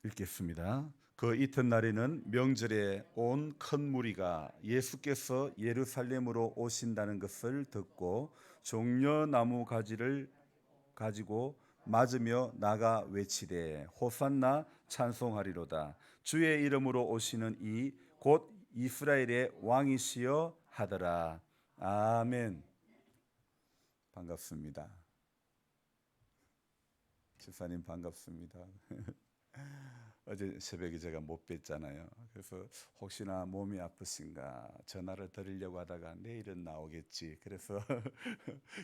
읽겠습니다. 그 이튿날에는 명절에 온 큰 무리가 예수께서 예루살렘으로 오신다는 것을 듣고 종려나무 가지를 가지고 맞으며 나가 외치되 호산나 찬송하리로다. 주의 이름으로 오시는 이 곧 이스라엘의 왕이시여 하더라. 아멘. 반갑습니다. 집사님 반갑습니다. 어제 새벽에 제가 못 뵀잖아요. 그래서 혹시나 몸이 아프신가 전화를 드리려고 하다가 내일은 나오겠지. 그래서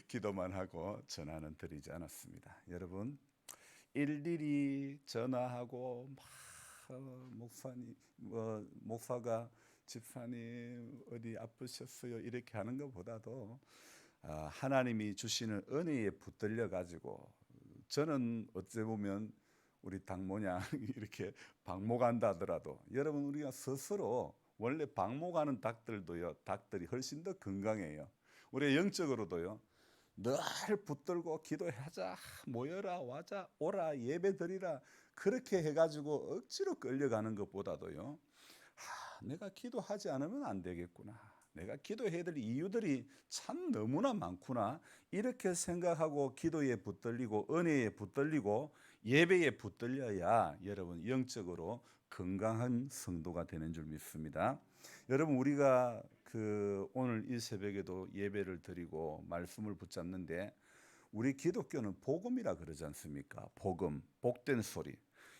기도만 하고 전화는 드리지 않았습니다. 여러분, 일일이 전화하고 막 목사님, 목사가 집사님 어디 아프셨어요? 이렇게 하는 것보다도 하나님이 주시는 은혜에 붙들려 가지고, 저는 어찌 보면 우리 닭모냥 이렇게 방목한다 하더라도, 여러분 우리가 스스로 원래 방목하는 닭들도요, 닭들이 훨씬 더 건강해요. 우리 영적으로도요, 늘 붙들고 기도하자, 모여라, 와자, 오라, 예배 드리라, 그렇게 해가지고 억지로 끌려가는 것보다도요, 내가 기도하지 않으면 안 되겠구나, 내가 기도해야 될 이유들이 참 너무나 많구나, 이렇게 생각하고 기도에 붙들리고 은혜에 붙들리고 예배에 붙들려야 여러분 영적으로 건강한 성도가 되는 줄 믿습니다. 여러분, 우리가 오늘 이 새벽에도 예배를 드리고 말씀을 붙잡는데, 우리 기독교는 복음이라 그러지 않습니까? 복음, 복된 소리.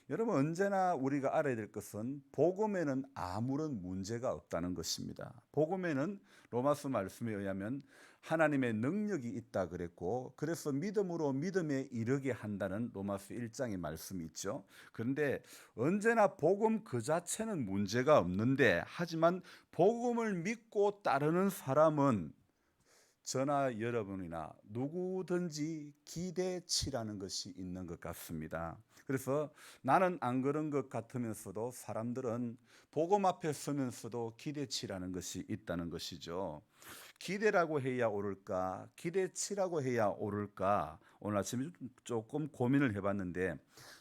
여러분, 언제나 우리가 알아야 될 것은 복음에는 아무런 문제가 없다는 것입니다. 복음에는 로마서 말씀에 의하면 하나님의 능력이 있다 그랬고, 그래서 믿음으로 믿음에 이르게 한다는 로마서 1장의 말씀이 있죠. 그런데 언제나 복음 그 자체는 문제가 없는데, 하지만 복음을 믿고 따르는 사람은 저나 여러분이나 누구든지 기대치라는 것이 있는 것 같습니다. 그래서 나는 안 그런 것 같으면서도 사람들은 복음 앞에 서면서도 기대치라는 것이 있다는 것이죠. 기대라고 해야 옳을까, 기대치라고 해야 옳을까, 오늘 아침에 조금 고민을 해봤는데,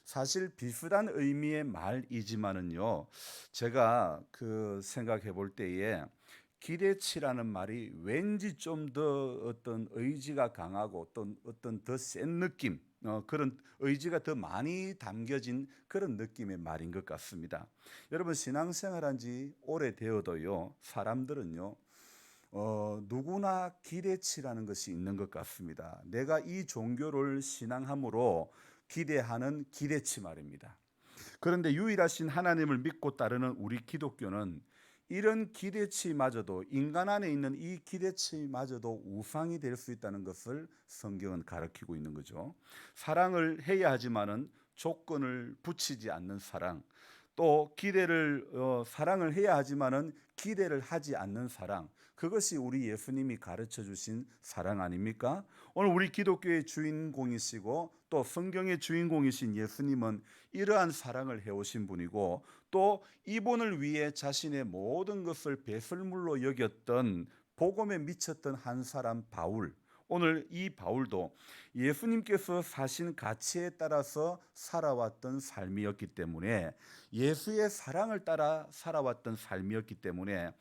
사실 비슷한 의미의 말이지만은요, 제가 생각해 볼 때에 기대치라는 말이 왠지 좀 더 어떤 의지가 강하고 어떤 더 센 느낌, 그런 의지가 더 많이 담겨진 그런 느낌의 말인 것 같습니다. 여러분, 신앙생활한 지 오래되어도요, 사람들은요, 누구나 기대치라는 것이 있는 것 같습니다. 내가 이 종교를 신앙함으로 기대하는 기대치 말입니다. 그런데 유일하신 하나님을 믿고 따르는 우리 기독교는 이런 기대치마저도, 인간 안에 있는 이 기대치마저도 우상이 될 수 있다는 것을 성경은 가르치고 있는 거죠. 사랑을 해야 하지만은 조건을 붙이지 않는 사랑, 또 사랑을 해야 하지만은 기대를 하지 않는 사랑, 그것이 우리 예수님이 가르쳐 주신 사랑 아닙니까? 오늘 우리 기독교의 주인공이시고 또 성경의 주인공이신 예수님은 이러한 사랑을 해오신 분이고, 또 이분을 위해 자신의 모든 것을 배설물로 여겼던 복음에 미쳤던 한 사람 바울, 오늘 이 바울도 예수님께서 사신 가치에 따라서 살아왔던 삶이었기 때문에, 예수의 사랑을 따라 살아왔던 삶이었기 때문에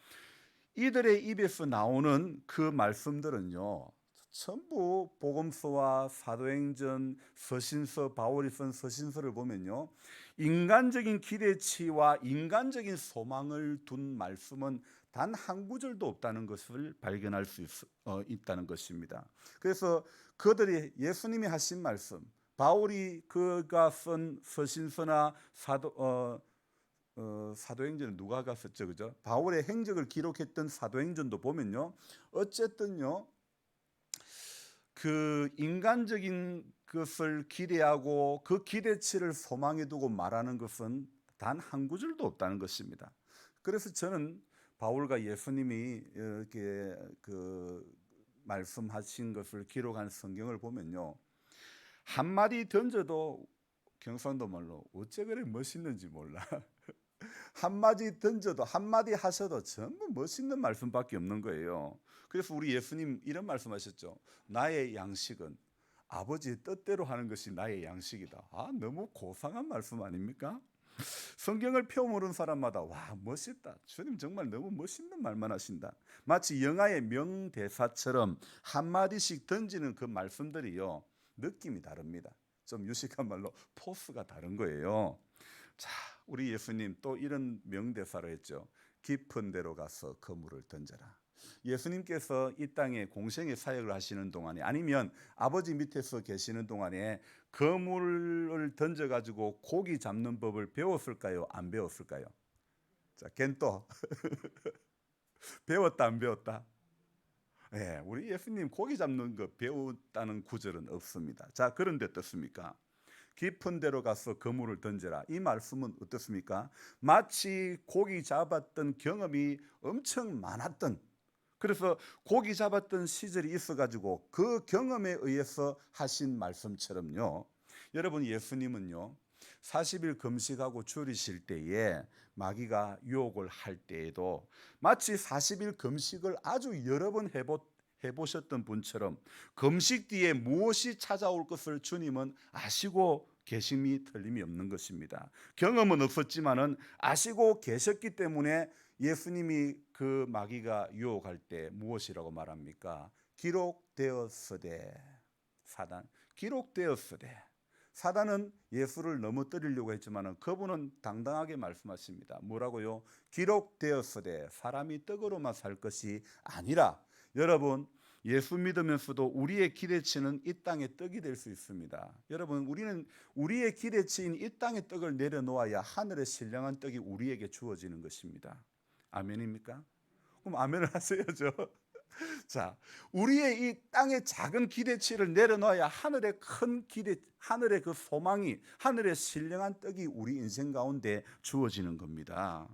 이들의 입에서 나오는 그 말씀들은요, 전부 복음서와 사도행전, 서신서, 바울이 쓴 서신서를 보면요, 인간적인 기대치와 인간적인 소망을 둔 말씀은 단 한 구절도 없다는 것을 발견할 수 있다는 것입니다. 그래서 그들이 예수님이 하신 말씀, 바울이 그가 쓴 서신서나 사도행전은 누가 갔었죠, 그죠? 바울의 행적을 기록했던 사도행전도 보면요, 어쨌든요, 그 인간적인 것을 기대하고 그 기대치를 소망해 두고 말하는 것은 단 한 구절도 없다는 것입니다. 그래서 저는 바울과 예수님이 이렇게 말씀하신 것을 기록한 성경을 보면요, 한마디 던져도 경상도 말로 어째 그래 멋있는지 몰라. 한마디 던져도, 한마디 하셔도 전부 멋있는 말씀밖에 없는 거예요. 그래서 우리 예수님 이런 말씀하셨죠. 나의 양식은 아버지의 뜻대로 하는 것이 나의 양식이다. 너무 고상한 말씀 아닙니까? 성경을 펴모르는 사람마다 와 멋있다. 주님 정말 너무 멋있는 말만 하신다. 마치 영화의 명대사처럼 한마디씩 던지는 그 말씀들이요. 느낌이 다릅니다. 좀 유식한 말로 포스가 다른 거예요. 자, 우리 예수님 또 이런 명대사를 했죠. 깊은 데로 가서 그물을 던져라. 예수님께서 이 땅에 공생의 사역을 하시는 동안에 아니면 아버지 밑에서 계시는 동안에 그물을 던져가지고 고기 잡는 법을 배웠을까요? 안 배웠을까요? 자, 걘또 배웠다 안 배웠다? 네, 우리 예수님 고기 잡는 거 배웠다는 구절은 없습니다. 자, 그런데 어떻습니까? 깊은 데로 가서 그물을 던져라. 이 말씀은 어떻습니까? 마치 고기 잡았던 경험이 엄청 많았던, 그래서 고기 잡았던 시절이 있어가지고 그 경험에 의해서 하신 말씀처럼요. 여러분 예수님은요 40일 금식하고 줄이실 때에 마귀가 유혹을 할 때에도 마치 40일 금식을 아주 여러 번 해보셨던 분처럼 금식 뒤에 무엇이 찾아올 것을 주님은 아시고 계심이 틀림이 없는 것입니다. 경험은 없었지만은 아시고 계셨기 때문에 예수님이 그 마귀가 유혹할 때 무엇이라고 말합니까? 기록되었으되. 사단 기록되었으되. 사단은 예수를 넘어뜨리려고 했지만 그분은 당당하게 말씀하십니다. 뭐라고요? 기록되었으되 사람이 떡으로만 살 것이 아니라. 여러분 예수 믿으면서도 우리의 기대치는 이 땅의 떡이 될 수 있습니다. 여러분 우리는 우리의 기대치인 이 땅의 떡을 내려놓아야 하늘의 신령한 떡이 우리에게 주어지는 것입니다. 아멘입니까? 그럼 아멘을 하셔야죠. 자, 우리의 이 땅의 작은 기대치를 내려놔야 하늘의 큰 기대, 하늘의 그 소망이, 하늘의 신령한 떡이 우리 인생 가운데 주어지는 겁니다.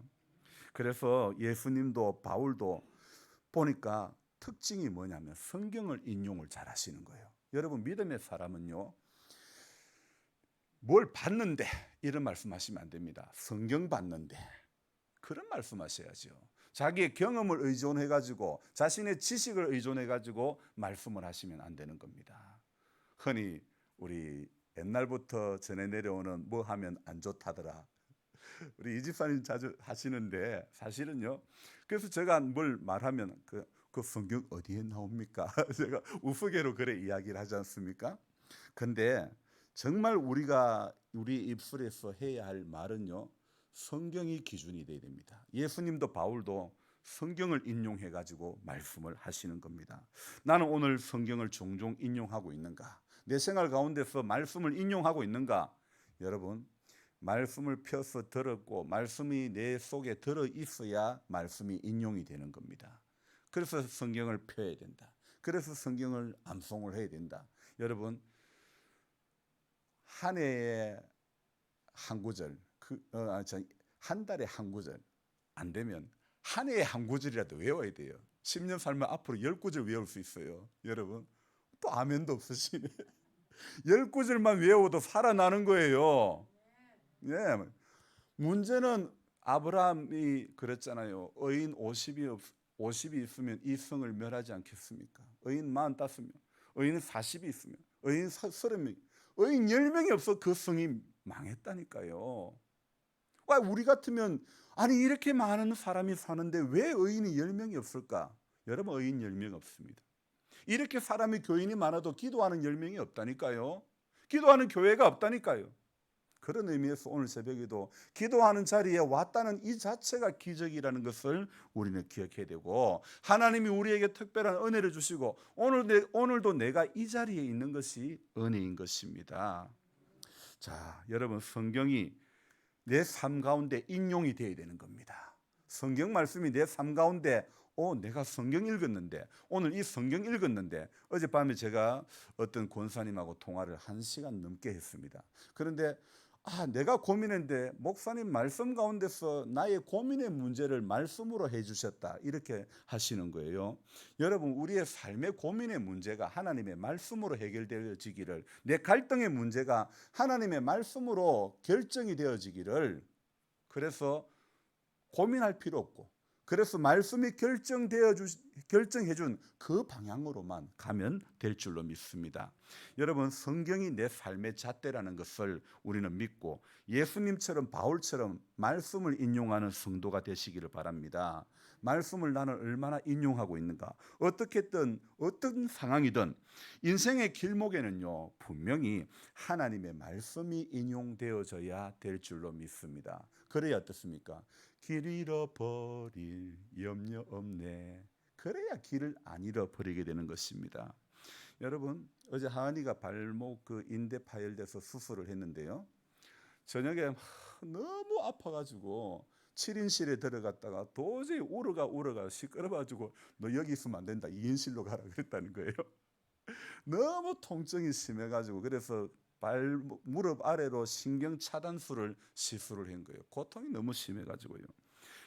그래서 예수님도 바울도 보니까 특징이 뭐냐면 성경을 인용을 잘 하시는 거예요. 여러분 믿음의 사람은요 뭘 받는데 이런 말씀하시면 안 됩니다. 성경 받는데 그런 말씀하셔야죠. 자기의 경험을 의존해가지고 자신의 지식을 의존해가지고 말씀을 하시면 안 되는 겁니다. 흔히 우리 옛날부터 전해 내려오는 뭐 하면 안 좋다더라. 우리 이 집사님 자주 하시는데 사실은요. 그래서 제가 뭘 말하면 그 성경 어디에 나옵니까? 제가 우스개로 그래 이야기를 하지 않습니까? 근데 정말 우리가 우리 입술에서 해야 할 말은요. 성경이 기준이 되어야 됩니다. 예수님도 바울도 성경을 인용해 가지고 말씀을 하시는 겁니다. 나는 오늘 성경을 종종 인용하고 있는가? 내 생활 가운데서 말씀을 인용하고 있는가? 여러분 말씀을 펴서 들었고 말씀이 내 속에 들어 있어야 말씀이 인용이 되는 겁니다. 그래서 성경을 펴야 된다. 그래서 성경을 암송을 해야 된다. 여러분 한 해에 한 구절, 한 달에 한 구절 안 되면 한 해에 한 구절이라도 외워야 돼요. 10년 살면 앞으로 10구절 외울 수 있어요. 여러분 또 아멘도 없으시네. 10구절만 외워도 살아나는 거예요. 네. 문제는 아브라함이 그랬잖아요. 의인 50이 있으면 이 성을 멸하지 않겠습니까? 의인 45명, 의인 40이 있으면, 의인 30명, 의인 10명이 없어 그 성이 망했다니까요. 우리 같으면 아니 이렇게 많은 사람이 사는데 왜 의인이 10명이 없을까? 여러분 의인 10명 없습니다. 이렇게 사람이 교인이 많아도 기도하는 10명이 없다니까요. 기도하는 교회가 없다니까요. 그런 의미에서 오늘 새벽에도 기도하는 자리에 왔다는 이 자체가 기적이라는 것을 우리는 기억해야 되고 하나님이 우리에게 특별한 은혜를 주시고 오늘도 내가 이 자리에 있는 것이 은혜인 것입니다. 자, 여러분 성경이 내 삶 가운데 인용이 되어야 되는 겁니다. 성경 말씀이 내 삶 가운데 내가 성경 읽었는데 오늘 이 성경 읽었는데 어젯밤에 제가 어떤 권사님하고 통화를 1시간 넘게 했습니다. 그런데 내가 고민했는데 목사님 말씀 가운데서 나의 고민의 문제를 말씀으로 해주셨다 이렇게 하시는 거예요. 여러분 우리의 삶의 고민의 문제가 하나님의 말씀으로 해결되어지기를, 내 갈등의 문제가 하나님의 말씀으로 결정이 되어지기를, 그래서 고민할 필요 없고 그래서 말씀이 결정해 준 그 방향으로만 가면 될 줄로 믿습니다. 여러분, 성경이 내 삶의 잣대라는 것을 우리는 믿고 예수님처럼 바울처럼 말씀을 인용하는 성도가 되시기를 바랍니다. 말씀을 나는 얼마나 인용하고 있는가? 어떻게든 어떤 상황이든 인생의 길목에는요, 분명히 하나님의 말씀이 인용되어져야 될 줄로 믿습니다. 그래야 어떻습니까? 길 잃어버릴 염려 없네. 그래야 길을 안 잃어버리게 되는 것입니다. 여러분, 어제 하은이가 발목 그 인대 파열돼서 수술을 했는데요. 저녁에 너무 아파가지고 7인실에 들어갔다가 도저히 울어가 시끄러워가지고 너 여기 있으면 안 된다, 2인실로 가라 그랬다는 거예요. 너무 통증이 심해가지고 그래서 무릎 아래로 신경 차단술을 시술을 한 거예요. 고통이 너무 심해가지고요.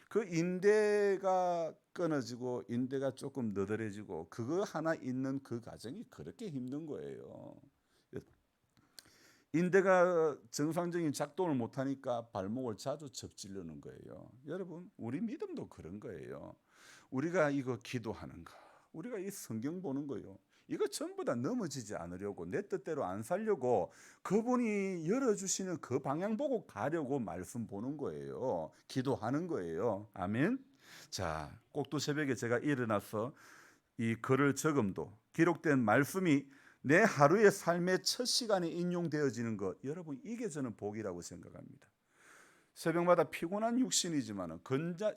그 인대가 끊어지고 인대가 조금 너덜해지고 그거 하나 있는 그 과정이 그렇게 힘든 거예요. 인대가 정상적인 작동을 못하니까 발목을 자주 접질르는 거예요. 여러분, 우리 믿음도 그런 거예요. 우리가 이거 기도하는 거, 우리가 이 성경 보는 거요, 이거 전부 다 넘어지지 않으려고, 내 뜻대로 안 살려고 그분이 열어주시는 그 방향 보고 가려고 말씀 보는 거예요. 기도하는 거예요. 아멘. 자, 꼭두 새벽에 제가 일어나서 이 글을 적음도 기록된 말씀이 내 하루의 삶의 첫 시간에 인용되어지는 것, 여러분, 이게 저는 복이라고 생각합니다. 새벽마다 피곤한 육신이지만은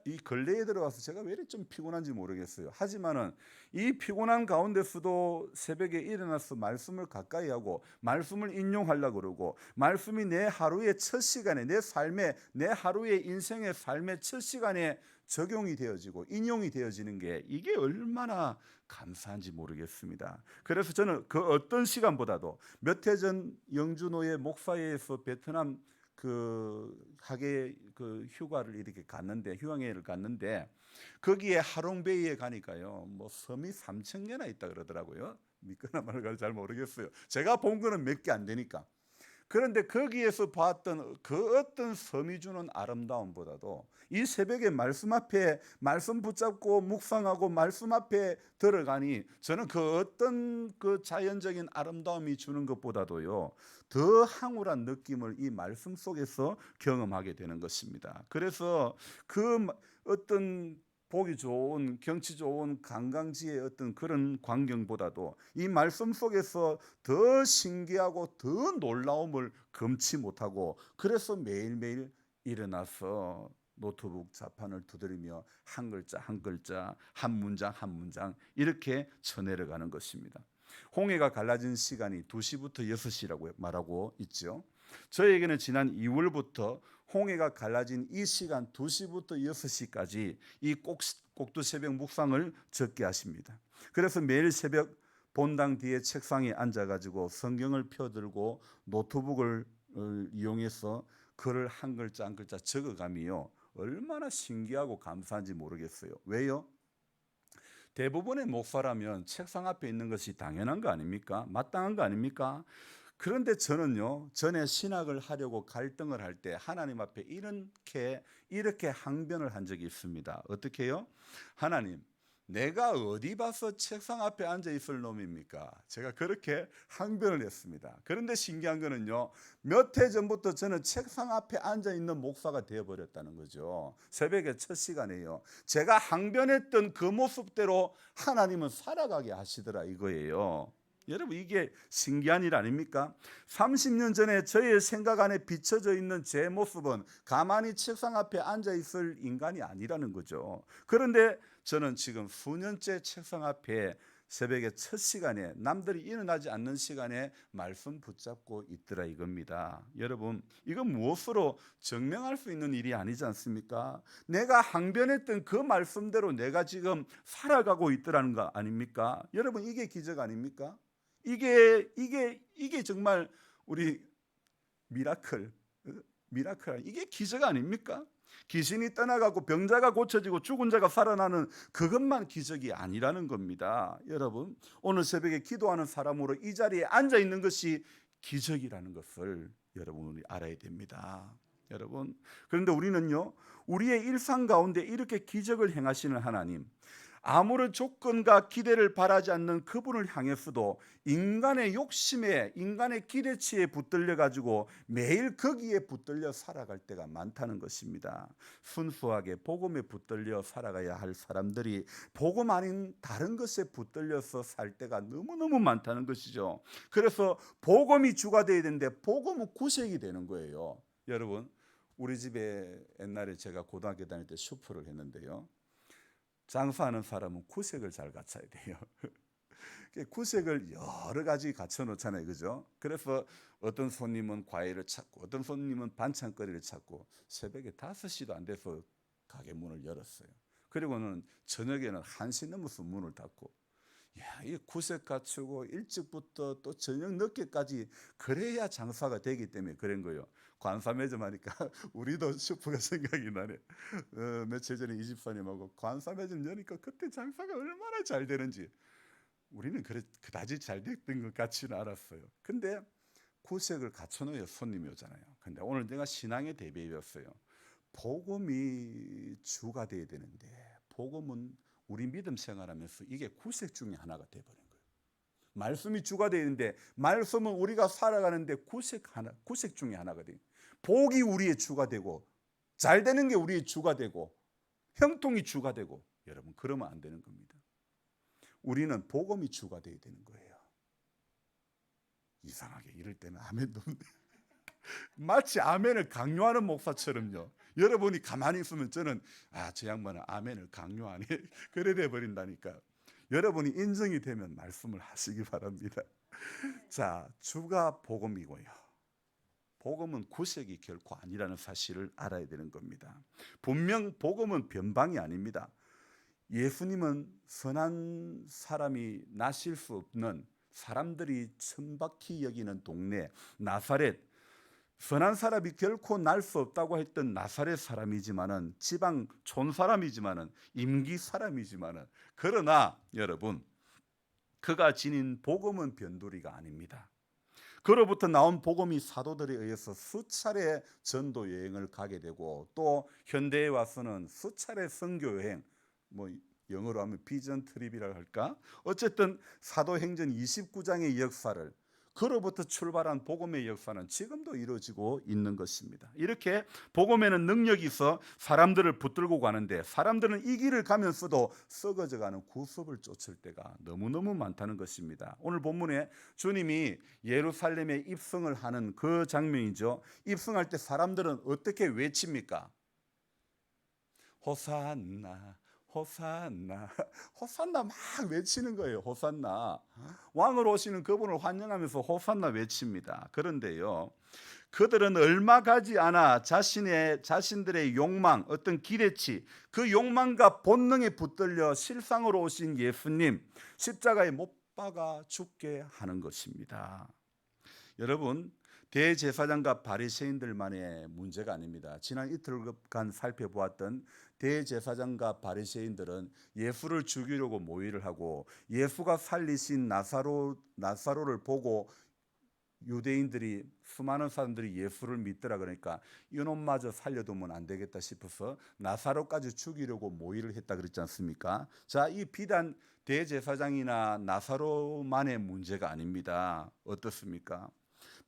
이 근래에 들어가서 제가 왜 이렇게 좀 피곤한지 모르겠어요. 하지만은 이 피곤한 가운데서도 새벽에 일어나서 말씀을 가까이 하고 말씀을 인용하려고 그러고, 말씀이 내 하루의 첫 시간에, 내 하루의 인생의 삶의 첫 시간에 적용이 되어지고 인용이 되어지는 게 이게 얼마나 감사한지 모르겠습니다. 그래서 저는 그 어떤 시간보다도 몇 해 전 영주노예 목사회에서 베트남 휴가를 이렇게 갔는데, 휴양회를 갔는데 거기에 하롱베이에 가니까요, 뭐 섬이 3,000개나 있다 그러더라고요. 믿거나 말거나 잘 모르겠어요. 제가 본 거는 몇 개 안 되니까. 그런데 거기에서 봤던 그 어떤 섬이 주는 아름다움보다도 이 새벽에 말씀 앞에 말씀 붙잡고 묵상하고 말씀 앞에 들어가니 저는 그 어떤 그 자연적인 아름다움이 주는 것보다도요, 더 황홀한 느낌을 이 말씀 속에서 경험하게 되는 것입니다. 그래서 그 어떤 보기 좋은, 경치 좋은 관광지의 어떤 그런 광경보다도 이 말씀 속에서 더 신기하고 더 놀라움을 금치 못하고, 그래서 매일매일 일어나서 노트북 자판을 두드리며 한 글자 한 글자, 한 문장 한 문장 이렇게 쳐내려가는 것입니다. 홍해가 갈라진 시간이 2시부터 6시라고 말하고 있죠. 저에게는 지난 2월부터 홍해가 갈라진 이 시간 2시부터 6시까지 이 꼭두 새벽 묵상을 적게 하십니다. 그래서 매일 새벽 본당 뒤에 책상에 앉아가지고 성경을 펴들고 노트북을 이용해서 글을 한 글자 한 글자 적어가며 얼마나 신기하고 감사한지 모르겠어요. 왜요? 대부분의 목사라면 책상 앞에 있는 것이 당연한 거 아닙니까? 마땅한 거 아닙니까? 그런데 저는요, 전에 신학을 하려고 갈등을 할 때 하나님 앞에 이렇게 항변을 한 적이 있습니다. 어떻게요? 하나님, 내가 어디 봐서 책상 앞에 앉아 있을 놈입니까? 제가 그렇게 항변을 했습니다. 그런데 신기한 거는요, 몇 해 전부터 저는 책상 앞에 앉아 있는 목사가 되어버렸다는 거죠. 새벽에 첫 시간에요, 제가 항변했던 그 모습대로 하나님은 살아가게 하시더라 이거예요. 여러분, 이게 신기한 일 아닙니까? 30년 전에 저의 생각 안에 비춰져 있는 제 모습은 가만히 책상 앞에 앉아 있을 인간이 아니라는 거죠. 그런데 저는 지금 수년째 책상 앞에 새벽의 첫 시간에, 남들이 일어나지 않는 시간에 말씀 붙잡고 있더라 이겁니다. 여러분, 이건 무엇으로 증명할 수 있는 일이 아니지 않습니까? 내가 항변했던 그 말씀대로 내가 지금 살아가고 있더라는 거 아닙니까? 여러분, 이게 기적 아닙니까? 이게 정말 우리 미라클, 이게 기적 아닙니까? 귀신이 떠나가고 병자가 고쳐지고 죽은 자가 살아나는 그것만 기적이 아니라는 겁니다. 여러분, 오늘 새벽에 기도하는 사람으로 이 자리에 앉아 있는 것이 기적이라는 것을 여러분 우리 알아야 됩니다. 여러분, 그런데 우리는요, 우리의 일상 가운데 이렇게 기적을 행하시는 하나님, 아무런 조건과 기대를 바라지 않는 그분을 향해서도 인간의 욕심에, 인간의 기대치에 붙들려 가지고 매일 거기에 붙들려 살아갈 때가 많다는 것입니다. 순수하게 복음에 붙들려 살아가야 할 사람들이 복음 아닌 다른 것에 붙들려서 살 때가 너무너무 많다는 것이죠. 그래서 복음이 주가 되어야 되는데 복음은 구색이 되는 거예요. 여러분, 우리 집에 옛날에 제가 고등학교 다닐 때 슈퍼를 했는데요, 장사하는 사람은 구색을 잘 갖춰야 돼요. 구색을 여러 가지 갖춰 놓잖아요. 그죠? 그래서 어떤 손님은 과일을 찾고 어떤 손님은 반찬거리를 찾고 새벽에 5시도 안 돼서 가게 문을 열었어요. 그리고는 저녁에는 1시 넘어서 문을 닫고, 야, 이 구색 갖추고 일찍부터 또 저녁 늦게까지 그래야 장사가 되기 때문에 그런 거예요. 관사매점 하니까 우리도 슈퍼가 생각이 나네. 며칠 전에 이 집사님하고 관사매점 여니까 그때 장사가 얼마나 잘 되는지, 우리는 그다지 잘 됐던 것 같지는 않았어요. 근데 구색을 갖춰놓아야 손님이 오잖아요. 근데 오늘 내가 신앙의 대비였어요. 복음이 주가 돼야 되는데 복음은 우리 믿음 생활하면서 이게 구색 중에 하나가 돼버린 거예요. 말씀이 주가 되는데 말씀은 우리가 살아가는데 구색 중에 하나가 돼요. 복이 우리의 주가 되고 잘 되는 게 우리의 주가 되고 형통이 주가 되고, 여러분, 그러면 안 되는 겁니다. 우리는 복음이 주가 돼야 되는 거예요. 이상하게 이럴 때는 아멘도 없네. 마치 아멘을 강요하는 목사처럼요. 여러분이 가만히 있으면 저는 저 양반은 아멘을 강요하네 그래 돼 버린다니까. 여러분이 인정이 되면 말씀을 하시기 바랍니다. 자, 주가 복음이고요, 복음은 구색이 결코 아니라는 사실을 알아야 되는 겁니다. 분명 복음은 변방이 아닙니다. 예수님은 선한 사람이 나실 수 없는, 사람들이 천박히 여기는 동네 나사렛, 선한 사람이 결코 날 수 없다고 했던 나사렛 사람이지만은, 지방 촌 사람이지만은, 임기 사람이지만은, 그러나 여러분, 그가 지닌 복음은 변두리가 아닙니다. 그로부터 나온 복음이 사도들에 의해서 수차례 전도 여행을 가게 되고, 또 현대에 와서는 수차례 선교 여행, 뭐 영어로 하면 비전 트립이라고 할까? 어쨌든 사도행전 29장의 역사를, 그로부터 출발한 복음의 역사는 지금도 이루어지고 있는 것입니다. 이렇게 복음에는 능력이 있어 사람들을 붙들고 가는데, 사람들은 이 길을 가면서도 썩어져가는 구습을 쫓을 때가 너무너무 많다는 것입니다. 오늘 본문에 주님이 예루살렘에 입성을 하는 그 장면이죠. 입성할 때 사람들은 어떻게 외칩니까? 호산나, 호산나, 호산나 막 외치는 거예요. 호산나. 왕으로 오시는 그분을 환영하면서 호산나 외칩니다. 그런데요, 그들은 얼마 가지 않아 자신들의 욕망, 어떤 기대치, 그 욕망과 본능에 붙들려 실상으로 오신 예수님 십자가에 못 박아 죽게 하는 것입니다. 여러분, 대제사장과 바리새인들만의 문제가 아닙니다. 지난 이틀간 살펴보았던 대제사장과 바리새인들은 예수를 죽이려고 모의를 하고, 예수가 살리신 나사로를 보고 유대인들이, 수많은 사람들이 예수를 믿더라 그러니까 이놈마저 살려두면 안 되겠다 싶어서 나사로까지 죽이려고 모의를 했다 그랬지 않습니까? 자, 이 비단 대제사장이나 나사로만의 문제가 아닙니다. 어떻습니까?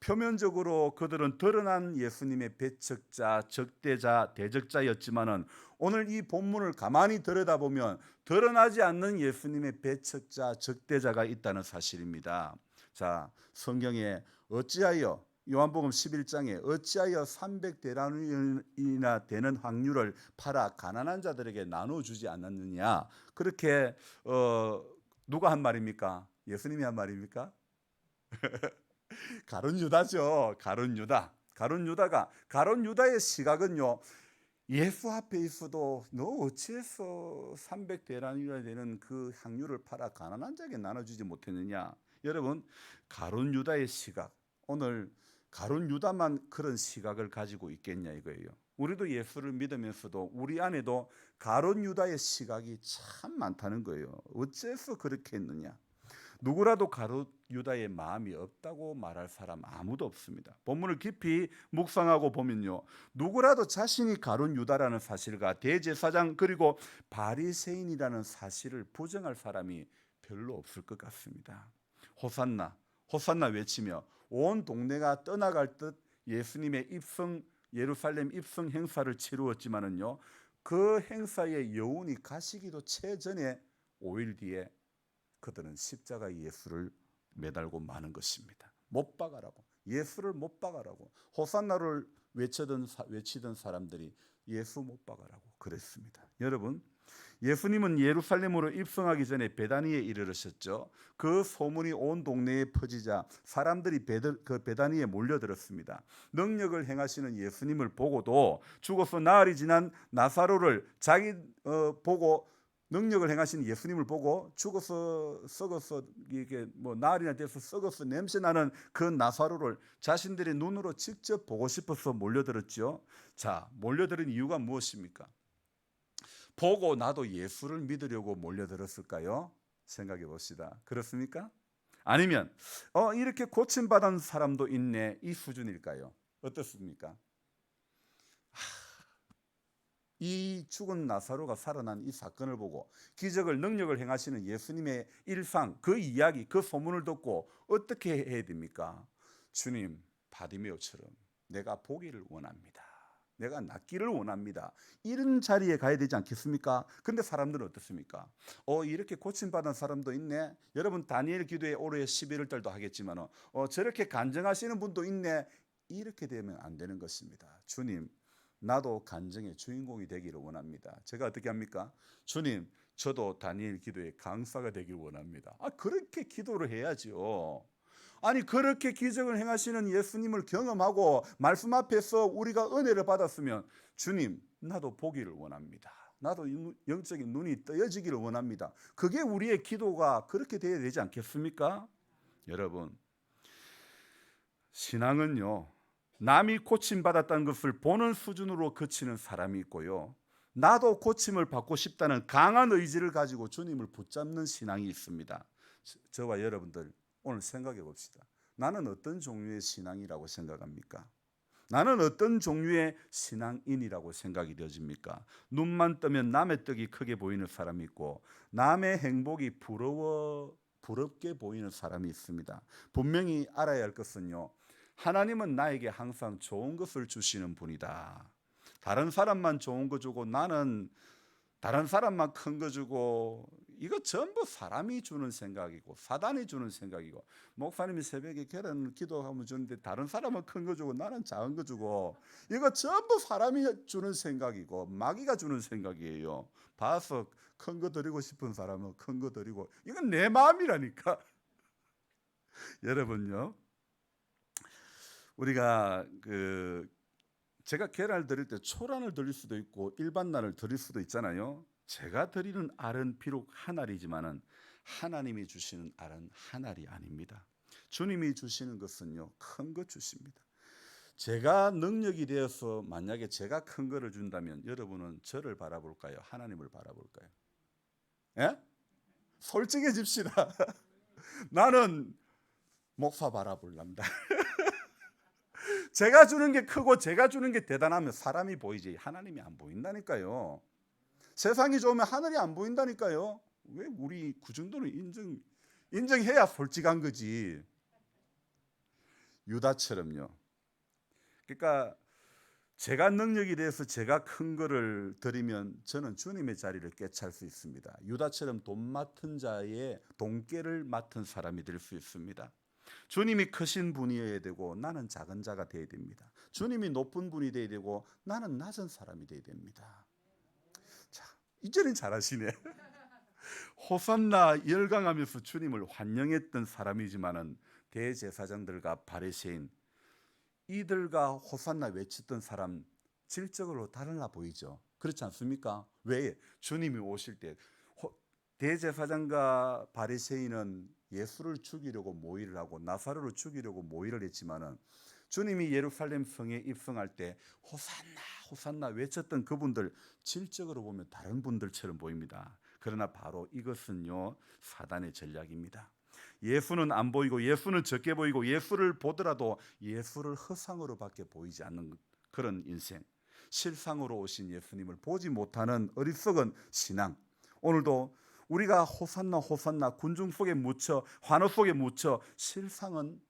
표면적으로 그들은 드러난 예수님의 배척자, 적대자, 대적자였지만은 오늘 이 본문을 가만히 들여다보면 드러나지 않는 예수님의 배척자, 적대자가 있다는 사실입니다. 자, 성경에 어찌하여, 요한복음 11장에 어찌하여 300데나리온이나 되는 확률을 팔아 가난한 자들에게 나눠주지 않았느냐, 그렇게 누가 한 말입니까? 예수님이 한 말입니까? 가룟 유다죠. 가룟 유다. 가룟 유다의 시각은요, 예수 앞에 있어도 너 어찌해서 300데나리온이 되는 그 향유를 팔아 가난한 자에게 나눠주지 못했느냐. 여러분, 가룟 유다의 시각, 오늘 가룟 유다만 그런 시각을 가지고 있겠냐 이거예요. 우리도 예수를 믿으면서도 우리 안에도 가룟 유다의 시각이 참 많다는 거예요. 어째서 그렇게 했느냐. 누구라도 가룟 유다의 마음이 없다고 말할 사람 아무도 없습니다. 본문을 깊이 묵상하고 보면요, 누구라도 자신이 가룟 유다라는 사실과 대제사장 그리고 바리새인이라는 사실을 부정할 사람이 별로 없을 것 같습니다. 호산나 호산나 외치며 온 동네가 떠나갈 듯 예수님의 예루살렘 입성 행사를 치루었지만은요, 그 행사의 여운이 가시기도 채 전에 5일 뒤에 그들은 십자가 예수를 매달고 마는 것입니다. 못 박아라고, 예수를 못 박아라고, 호산나를 외치던 사람들이 예수 못 박아라고 그랬습니다. 여러분, 예수님은 예루살렘으로 입성하기 전에 베다니에 이르르셨죠. 그 소문이 온 동네에 퍼지자 사람들이 그 베다니에 몰려들었습니다. 능력을 행하시는 예수님을 보고도 죽어서 나흘이 지난 나사로를 보고 능력을 행하시는 예수님을 보고 죽어서 썩어서 이게 나흘이나 돼서 썩어서 냄새 나는 그 나사로를 자신들의 눈으로 직접 보고 싶어서 몰려들었죠. 자, 몰려들은 이유가 무엇입니까? 보고 나도 예수를 믿으려고 몰려들었을까요? 생각해 봅시다. 그렇습니까? 아니면 이렇게 고침받은 사람도 있네, 이 수준일까요? 어떻습니까? 이 죽은 나사로가 살아난 이 사건을 보고 기적을 능력을 행하시는 예수님의 일상, 그 이야기, 그 소문을 듣고 어떻게 해야 됩니까? 주님, 바디메오처럼 내가 보기를 원합니다. 내가 낫기를 원합니다. 이런 자리에 가야 되지 않겠습니까? 근데 사람들은 어떻습니까? 이렇게 고침받은 사람도 있네. 여러분, 다니엘 기도회 올해 11월 달도 하겠지만 저렇게 간증하시는 분도 있네. 이렇게 되면 안 되는 것입니다. 주님, 나도 간증의 주인공이 되기를 원합니다. 제가 어떻게 합니까? 주님, 저도 다니엘 기도회 강사가 되길 원합니다. 그렇게 기도를 해야죠. 아니, 그렇게 기적을 행하시는 예수님을 경험하고 말씀 앞에서 우리가 은혜를 받았으면, 주님, 나도 보기를 원합니다. 나도 영적인 눈이 떠여지기를 원합니다. 그게 우리의 기도가 그렇게 되어야 되지 않겠습니까? 여러분, 신앙은요, 남이 고침받았다는 것을 보는 수준으로 그치는 사람이 있고요, 나도 고침을 받고 싶다는 강한 의지를 가지고 주님을 붙잡는 신앙이 있습니다. 저와 여러분들 오늘 생각해 봅시다. 나는 어떤 종류의 신앙이라고 생각합니까? 나는 어떤 종류의 신앙인이라고 생각이 되어집니까? 눈만 뜨면 남의 떡이 크게 보이는 사람이 있고 남의 행복이 부럽게 보이는 사람이 있습니다. 분명히 알아야 할 것은요, 하나님은 나에게 항상 좋은 것을 주시는 분이다. 다른 사람만 좋은 거 주고 나는 다른 사람만 큰 거 주고, 이거 전부 사람이 주는 생각이고 사단이 주는 생각이고, 목사님이 새벽에 계란 기도하면 주는데 다른 사람은 큰 거 주고 나는 작은 거 주고, 이거 전부 사람이 주는 생각이고 마귀가 주는 생각이에요. 봐서 큰 거 드리고 싶은 사람은 큰 거 드리고, 이건 내 마음이라니까. 여러분요, 우리가 제가 계란을 드릴 때 초란을 드릴 수도 있고 일반 난을 드릴 수도 있잖아요. 제가 드리는 알은 비록 한 알이지만은 하나님이 주시는 알은 한 알이 아닙니다. 주님이 주시는 것은요, 큰 것 주십니다. 제가 능력이 되어서 만약에 제가 큰 거를 준다면 여러분은 저를 바라볼까요? 하나님을 바라볼까요? 예? 솔직해집시다. 나는 목사 바라볼랍니다. 제가 주는 게 크고 제가 주는 게 대단하면 사람이 보이지 하나님이 안 보인다니까요. 세상이 좋으면 하늘이 안 보인다니까요. 왜 우리 그 정도는 인정해야 솔직한 거지. 유다처럼요. 그러니까 제가 능력이 돼서 제가 큰 거를 드리면 저는 주님의 자리를 꿰찰 수 있습니다. 유다처럼 돈 맡은 자의 돈깨를 맡은 사람이 될 수 있습니다. 주님이 크신 분이어야 되고 나는 작은 자가 되어야 됩니다. 주님이 높은 분이 되어야 되고 나는 낮은 사람이 되어야 됩니다. 자, 이제는 잘하시네. 호산나 열광하면서 주님을 환영했던 사람이지만은 대제사장들과 바리새인 이들과 호산나 외쳤던 사람 질적으로 달라 보이죠. 그렇지 않습니까? 왜? 주님이 오실 때 대제사장과 바리새인은 예수를 죽이려고 모의를 하고 나사로를 죽이려고 모의를 했지만은 주님이 예루살렘 성에 입성할 때 호산나 호산나 외쳤던 그분들 질적으로 보면 다른 분들처럼 보입니다. 그러나 바로 이것은요, 사단의 전략입니다. 예수는 안 보이고 예수는 적게 보이고 예수를 보더라도 예수를 허상으로밖에 보이지 않는 그런 인생, 실상으로 오신 예수님을 보지 못하는 어리석은 신앙. 오늘도 우리가 호산나 호산나 군중 속에 묻혀 환호 속에 묻혀 실상은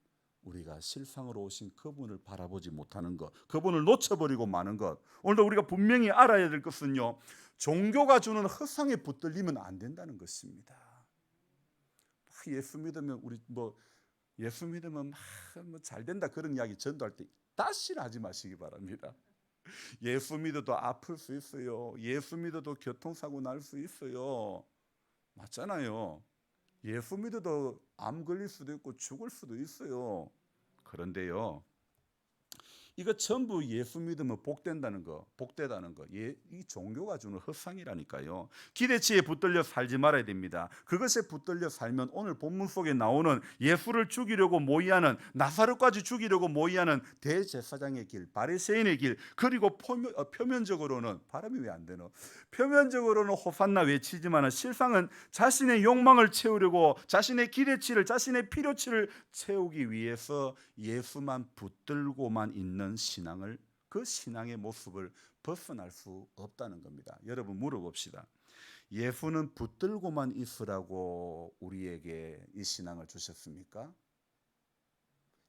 우리가 실상으로 오신 그분을 바라보지 못하는 것, 그분을 놓쳐버리고 마는 것. 오늘도 우리가 분명히 알아야 될 것은요, 종교가 주는 허상에 붙들리면 안 된다는 것입니다. 예수 믿으면 우리 예수 믿으면 잘 된다 그런 이야기 전도할 때 다시는 하지 마시기 바랍니다. 예수 믿어도 아플 수 있어요. 예수 믿어도 교통사고 날 수 있어요. 맞잖아요. 예수 믿어도 암 걸릴 수도 있고 죽을 수도 있어요. 그런데요, 이거 전부 예수 믿으면 복된다는 거, 복되다는 거, 이 종교가 주는 허상이라니까요. 기대치에 붙들려 살지 말아야 됩니다. 그것에 붙들려 살면 오늘 본문 속에 나오는 예수를 죽이려고 모의하는, 나사렛까지 죽이려고 모의하는 대제사장의 길, 바리새인의 길, 그리고 표면적으로는 바람이 왜 안 되노? 표면적으로는 호산나 외치지만 실상은 자신의 욕망을 채우려고 자신의 기대치를, 자신의 필요치를 채우기 위해서 예수만 붙들고만 있는 신앙을, 그 신앙의 모습을 벗어날 수 없다는 겁니다. 여러분 물어봅시다. 예수는 붙들고만 있으라고 우리에게 이 신앙을 주셨습니까?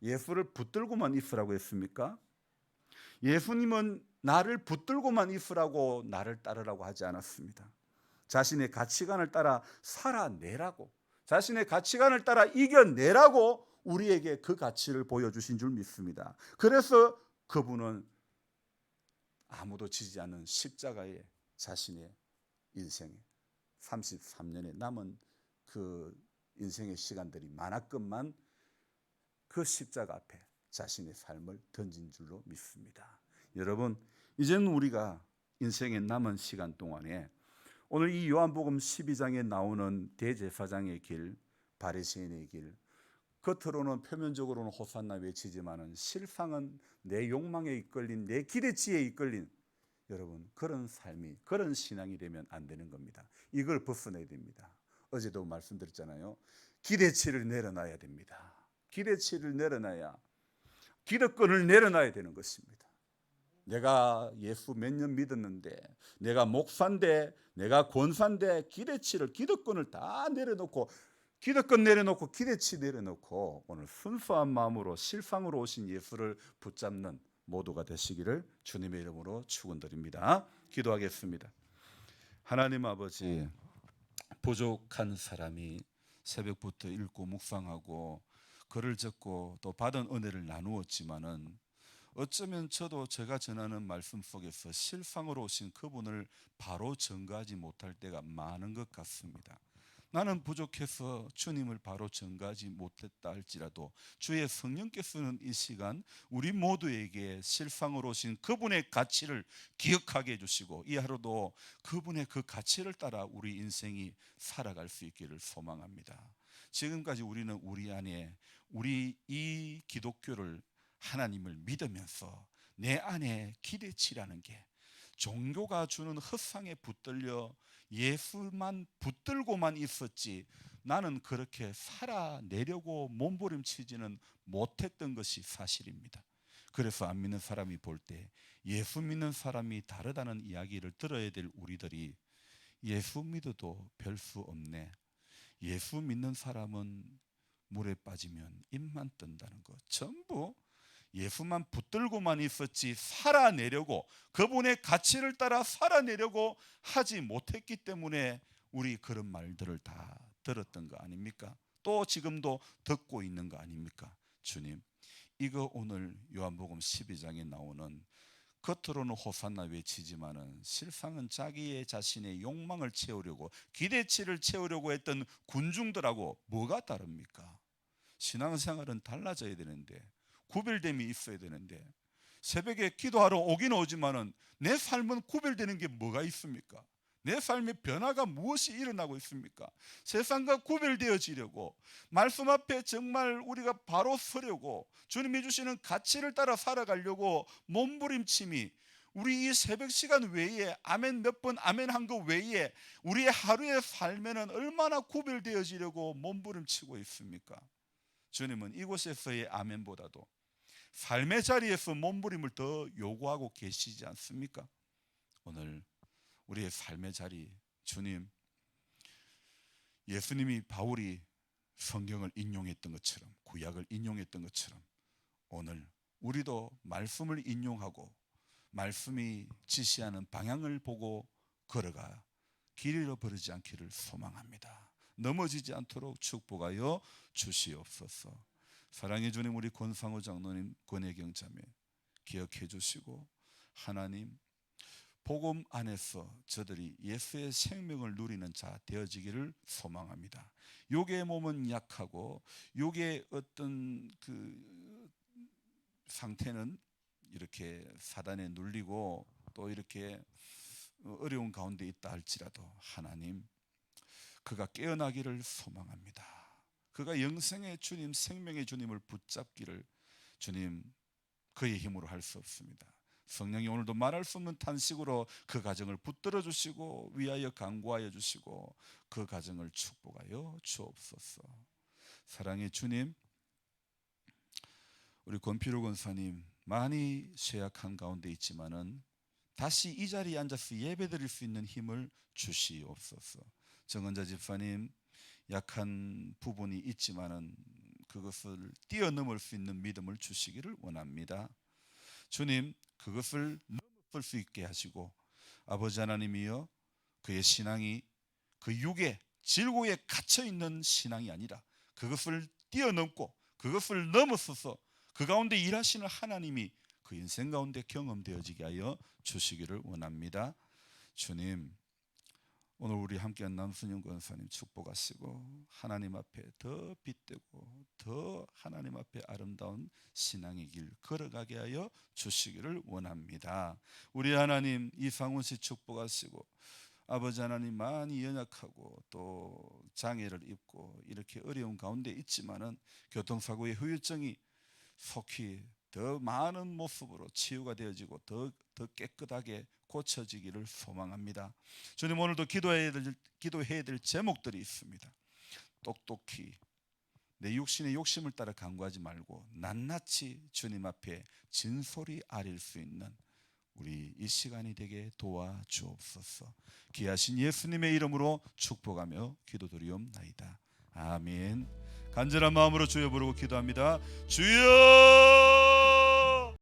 예수를 붙들고만 있으라고 했습니까? 예수님은 나를 붙들고만 있으라고 나를 따르라고 하지 않았습니다. 자신의 가치관을 따라 살아내라고, 자신의 가치관을 따라 이겨내라고 우리에게 그 가치를 보여주신 줄 믿습니다. 그래서 그분은 아무도 지지 않는 십자가에 자신의 인생에 33년의 남은 그 인생의 시간들이 많았건만 그 십자가 앞에 자신의 삶을 던진 줄로 믿습니다. 여러분, 이제는 우리가 인생의 남은 시간 동안에 오늘 이 요한복음 12장에 나오는 대제사장의 길, 바리새인의 길, 겉으로는 표면적으로는 호산나 외치지만은 실상은 내 욕망에 이끌린, 내 기대치에 이끌린, 여러분 그런 삶이, 그런 신앙이 되면 안 되는 겁니다. 이걸 벗어내야 됩니다. 어제도 말씀드렸잖아요. 기대치를 내려놔야 됩니다. 기대치를 내려놔야, 기득권을 내려놔야 되는 것입니다. 내가 예수 몇 년 믿었는데, 내가 목사인데, 내가 권사인데, 기득권을 다 내려놓고, 기득권 내려놓고 기대치 내려놓고 오늘 순수한 마음으로 실상으로 오신 예수를 붙잡는 모두가 되시기를 주님의 이름으로 축원드립니다. 기도하겠습니다. 하나님 아버지, 부족한 사람이 새벽부터 읽고 묵상하고 글을 적고 또 받은 은혜를 나누었지만은 어쩌면 저도 제가 전하는 말씀 속에서 실상으로 오신 그분을 바로 전가하지 못할 때가 많은 것 같습니다. 나는 부족해서 주님을 바로 전가하지 못했다 할지라도 주의 성령께서는 이 시간 우리 모두에게 실상으로 오신 그분의 가치를 기억하게 해주시고 이 하루도 그분의 그 가치를 따라 우리 인생이 살아갈 수 있기를 소망합니다. 지금까지 우리는 우리 안에 우리 이 기독교를, 하나님을 믿으면서 내 안에 기대치라는 게 종교가 주는 헛상에 붙들려 예수만 붙들고만 있었지 나는 그렇게 살아내려고 몸부림치지는 못했던 것이 사실입니다. 그래서 안 믿는 사람이 볼 때 예수 믿는 사람이 다르다는 이야기를 들어야 될 우리들이 예수 믿어도 별 수 없네, 예수 믿는 사람은 물에 빠지면 입만 뜬다는 것, 전부 예수만 붙들고만 있었지 살아내려고, 그분의 가치를 따라 살아내려고 하지 못했기 때문에 우리 그런 말들을 다 들었던 거 아닙니까? 또 지금도 듣고 있는 거 아닙니까? 주님, 이거 오늘 요한복음 12장에 나오는 겉으로는 호산나 외치지만은 실상은 자기의 자신의 욕망을 채우려고, 기대치를 채우려고 했던 군중들하고 뭐가 다릅니까? 신앙생활은 달라져야 되는데, 구별됨이 있어야 되는데, 새벽에 기도하러 오긴 오지만은 내 삶은 구별되는 게 뭐가 있습니까? 내 삶의 변화가 무엇이 일어나고 있습니까? 세상과 구별되어지려고, 말씀 앞에 정말 우리가 바로 서려고, 주님이 주시는 가치를 따라 살아가려고 몸부림침이 우리 이 새벽 시간 외에 아멘 몇 번 아멘 한 거 외에 우리의 하루의 삶에는 얼마나 구별되어지려고 몸부림치고 있습니까? 주님은 이곳에서의 아멘보다도 삶의 자리에서 몸부림을 더 요구하고 계시지 않습니까? 오늘 우리의 삶의 자리, 주님, 예수님이 바울이 성경을 인용했던 것처럼, 구약을 인용했던 것처럼 오늘 우리도 말씀을 인용하고 말씀이 지시하는 방향을 보고 걸어가 길 잃어버리지 않기를 소망합니다. 넘어지지 않도록 축복하여 주시옵소서. 사랑해 주님, 우리 권상우 장로님, 권혜경 자매 기억해 주시고, 하나님 복음 안에서 저들이 예수의 생명을 누리는 자 되어지기를 소망합니다. 육의 몸은 약하고 육의 어떤 그 상태는 이렇게 사단에 눌리고 또 이렇게 어려운 가운데 있다 할지라도 하나님, 그가 깨어나기를 소망합니다. 그가 영생의 주님, 생명의 주님을 붙잡기를, 주님, 그의 힘으로 할 수 없습니다. 성령이 오늘도 말할 수 없는 탄식으로 그 가정을 붙들어 주시고 위하여 간구하여 주시고 그 가정을 축복하여 주옵소서. 사랑의 주님, 우리 권필호 권사님 많이 쇠약한 가운데 있지만은 다시 이 자리에 앉아서 예배드릴 수 있는 힘을 주시옵소서. 정은자 집사님 약한 부분이 있지만은 그것을 뛰어넘을 수 있는 믿음을 주시기를 원합니다. 주님, 그것을 넘을 수 있게 하시고 아버지 하나님이여, 그의 신앙이 그 육의 질고에 갇혀 있는 신앙이 아니라 그것을 뛰어넘고 그것을 넘어서서 그 가운데 일하시는 하나님이 그 인생 가운데 경험되어지게 하여 주시기를 원합니다. 주님, 오늘 우리 함께한 남순영 권사님 축복하시고 하나님 앞에 더 빛되고 더 하나님 앞에 아름다운 신앙의 길 걸어가게 하여 주시기를 원합니다. 우리 하나님 이상훈 씨 축복하시고, 아버지 하나님 많이 연약하고 또 장애를 입고 이렇게 어려운 가운데 있지만은 교통사고의 후유증이 속히 더 많은 모습으로 치유가 되어지고 더 깨끗하게 고쳐지기를 소망합니다. 주님, 오늘도 기도해야 될 제목들이 있습니다. 똑똑히 내 육신의 욕심을 따라 간구하지 말고 낱낱이 주님 앞에 진솔히 아릴 수 있는 우리 이 시간이 되게 도와주옵소서. 귀하신 예수님의 이름으로 축복하며 기도드리옵나이다. 아멘. 간절한 마음으로 주여 부르고 기도합니다. 주여!